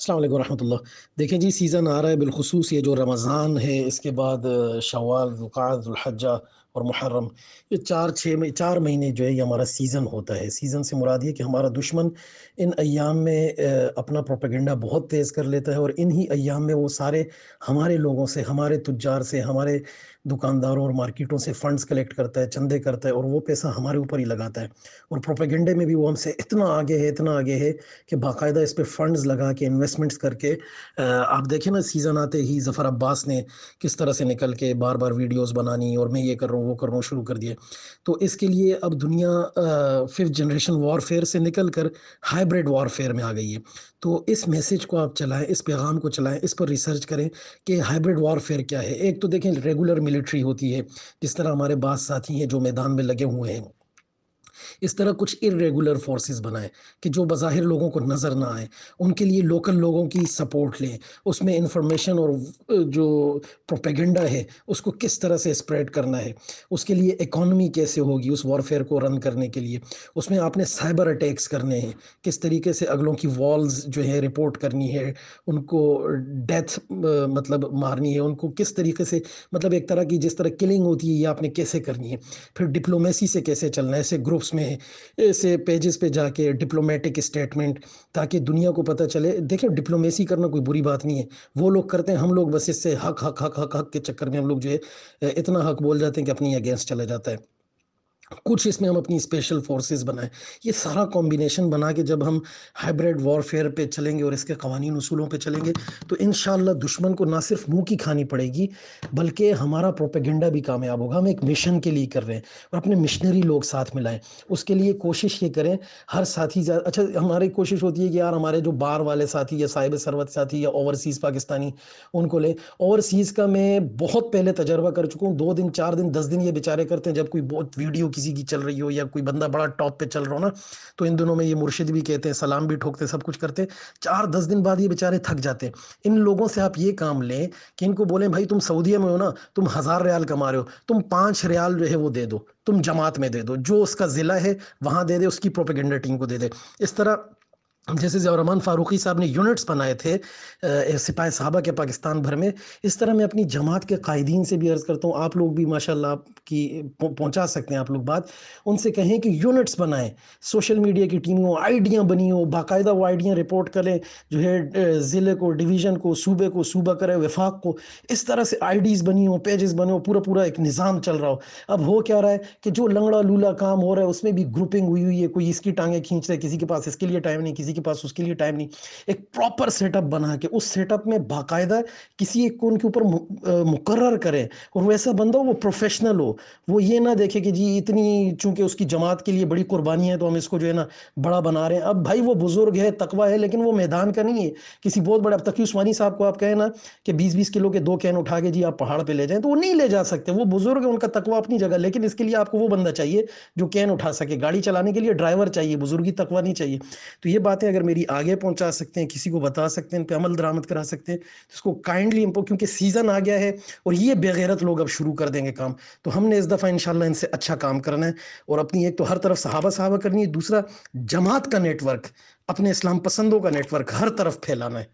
अस्सलाम वालेकुम रहमतुल्लाह। देखें जी, सीज़न आ रहा है, बिलख़ुसूस ये जो रमज़ान है, इसके बाद शव्वाल, ज़ुल्क़ाअदा, ज़ुल्हज्जा और मुहर्रम, ये 4 महीने जो है ये हमारा सीज़न होता है। सीज़न से मुराद ये कि हमारा दुश्मन इन अय्याम में अपना प्रोपेगेंडा बहुत तेज़ कर लेता है और इन्हीं अय्याम में वो सारे हमारे लोगों से, हमारे तुज्जार से, हमारे दुकानदारों और मार्केटों से फ़ंड्स कलेक्ट करता है, चंदे करता है और वो पैसा हमारे ऊपर ही लगाता है। और प्रोपेगेंडे में भी वो हमसे इतना आगे है कि बाकायदा इस पे फंड्स लगा के इन्वेस्टमेंट्स करके आप देखें ना, सीज़न आते ही ज़फ़र अब्बास ने किस तरह से निकल के बार बार वीडियोस बनानी और मैं ये कर रहा हूँ वो कर रहा हूँ शुरू कर दिए। तो इसके लिए अब दुनिया 5th जनरेशन वॉरफेयर से निकल कर हाइब्रिड वॉरफेयर में आ गई है। तो इस मैसेज को आप चलाएं, इस पैगाम को चलाएं, इस पर रिसर्च करें कि हाइब्रिड वॉरफेयर क्या है। एक तो देखें, रेगुलर मिलिट्री होती है, जिस तरह हमारे बाज़ साथी हैं जो मैदान में लगे हुए हैं। इस तरह कुछ इर्रेगुलर फोर्सेस बनाएं कि जो बज़ाहिर लोगों को नज़र ना आए, उनके लिए लोकल लोगों की सपोर्ट लें। उसमें इंफॉर्मेशन और जो प्रोपेगेंडा है उसको किस तरह से स्प्रेड करना है, उसके लिए इकोनॉमी कैसे होगी उस वॉरफेयर को रन करने के लिए। उसमें आपने साइबर अटैक्स करने हैं, किस तरीके से अगलों की वॉल्स जो है रिपोर्ट करनी है, उनको डेथ मतलब मारनी है, उनको किस तरीके से, मतलब एक तरह की जिस तरह किलिंग होती है ये आपने कैसे करनी है। फिर डिप्लोमेसी से कैसे चलना है, ऐसे ग्रुप्स में, ऐसे पेजेस पे जाके डिप्लोमेटिक स्टेटमेंट, ताकि दुनिया को पता चले। देखिए, डिप्लोमेसी करना कोई बुरी बात नहीं है, वो लोग करते हैं, हम लोग बस इससे हक हक हक हक हक के चक्कर में हम लोग जो है इतना हक बोल जाते हैं कि अपनी अगेंस्ट चला जाता है। कुछ इसमें हम अपनी स्पेशल फोर्सेस बनाएं। ये सारा कॉम्बिनेशन बना के जब हम हाइब्रिड वॉरफेयर पे चलेंगे और इसके कवानीन उसूलों पे चलेंगे, तो इंशाल्लाह दुश्मन को ना सिर्फ मुंह की खानी पड़ेगी, बल्कि हमारा प्रोपेगेंडा भी कामयाब होगा। हम एक मिशन के लिए कर रहे हैं और अपने मिशनरी लोग साथ मिलाएं। उसके लिए कोशिश ये करें, हर साथी अच्छा, हमारी कोशिश होती है कि यार हमारे जो बाहर वाले साथी या साहिब सरवत साथी या ओवरसीज़ पाकिस्तानी, उनको लें। ओवरसीज़ का मैं बहुत पहले तजर्बा कर चुका हूँ। 2 दिन 4 दिन 10 दिन ये बेचारे करते हैं, जब कोई बहुत वीडियो किसी की चल रही हो या कोई बंदा बड़ा टॉप पे चल रहा हो ना, तो इन दिनों में ये मुर्शिद भी कहते हैं, सलाम भी ठोकते हैं, सब कुछ करते हैं। 4-10 दिन बाद ये बेचारे थक जाते हैं। इन लोगों से आप ये काम लें कि इनको बोलें, भाई तुम सऊदीया में हो ना, तुम 1000 रियाल कमा रहे हो, तुम 5 रियाल जो है वो दे दो, तुम जमात में दे दो, जो उसका जिला है वहां दे दे, उसकी प्रोपेगेंडा टीम को दे दे। इस तरह जैसे ज़ियाउर फारूकी साहब ने यूनिट्स बनाए थे सिपाही साहबा के पाकिस्तान भर में, इस तरह मैं अपनी जमात के कायदीन से भी अर्ज़ करता हूँ, आप लोग भी माशाल्लाह की पहुँचा सकते हैं आप लोग बात, उनसे कहें कि यूनिट्स बनाएं, सोशल मीडिया की टीमों, आइडियाँ बनी हो, बाकायदा वो आइडियाँ रिपोर्ट करें, जो है ज़िले को, डिवीज़न को, सूबे को, सूबा करें, वफाक को, इस तरह से आईडीज़ बनी हो, पेजेस बने हो, पूरा पूरा एक निज़ाम चल रहा हो। अब हो क्या रहा है कि जो लंगड़ा लूला काम हो रहा है उसमें भी ग्रुपिंग हुई हुई है, कोई इसकी टांगें खींच रहा है, किसी के पास इसके लिए टाइम नहीं, किसी के पास उसके लिए टाइम नहीं। एक प्रॉपर सेटअप बना के उस सेटअप में बाकायदा किसी एक को उनके ऊपर मुकर्रर करें, और वैसा बंदा हो वो प्रोफेशनल हो, वो ये ना देखे कि जी इतनी चूंकि उसकी जमात के लिए बड़ी कुर्बानी है तो हम इसको जो है ना बड़ा बना रहे हैं। अब भाई वो बुजुर्ग है, तकवा है, लेकिन वो मैदान का नहीं है, किसी बहुत बड़े। अब तकी उस्मानी साहब को आप कहें ना कि 20-20 किलो के 2 कैन उठा के जी आप पहाड़ पे ले जाएं, तो वो नहीं ले जा सकते, वो बुजुर्ग है, उनका तकवा अपनी जगह। लेकिन इसके लिए आपको वो बंदा चाहिए जो कैन उठा सके, गाड़ी चलाने के लिए ड्राइवर चाहिए, बुजुर्गी तकवा नहीं चाहिए। तो ये बातें अगर मेरी आगे पहुंचा सकते हैं, किसी को बता सकते हैं, इन पे अमल दरामद करा सकते हैं, तो इसको काइंडली इम्पो, क्योंकि सीज़न आ गया है और ये बेगैरत लोग अब शुरू कर देंगे काम। तो हमने इस दफ़ा इंशाल्लाह इनसे अच्छा काम करना है और अपनी एक तो हर तरफ सहाबा सहाबा करनी है, दूसरा जमात का नेटवर्क, अपने इस्लाम पसंदों का नेटवर्क हर तरफ फैलाना है।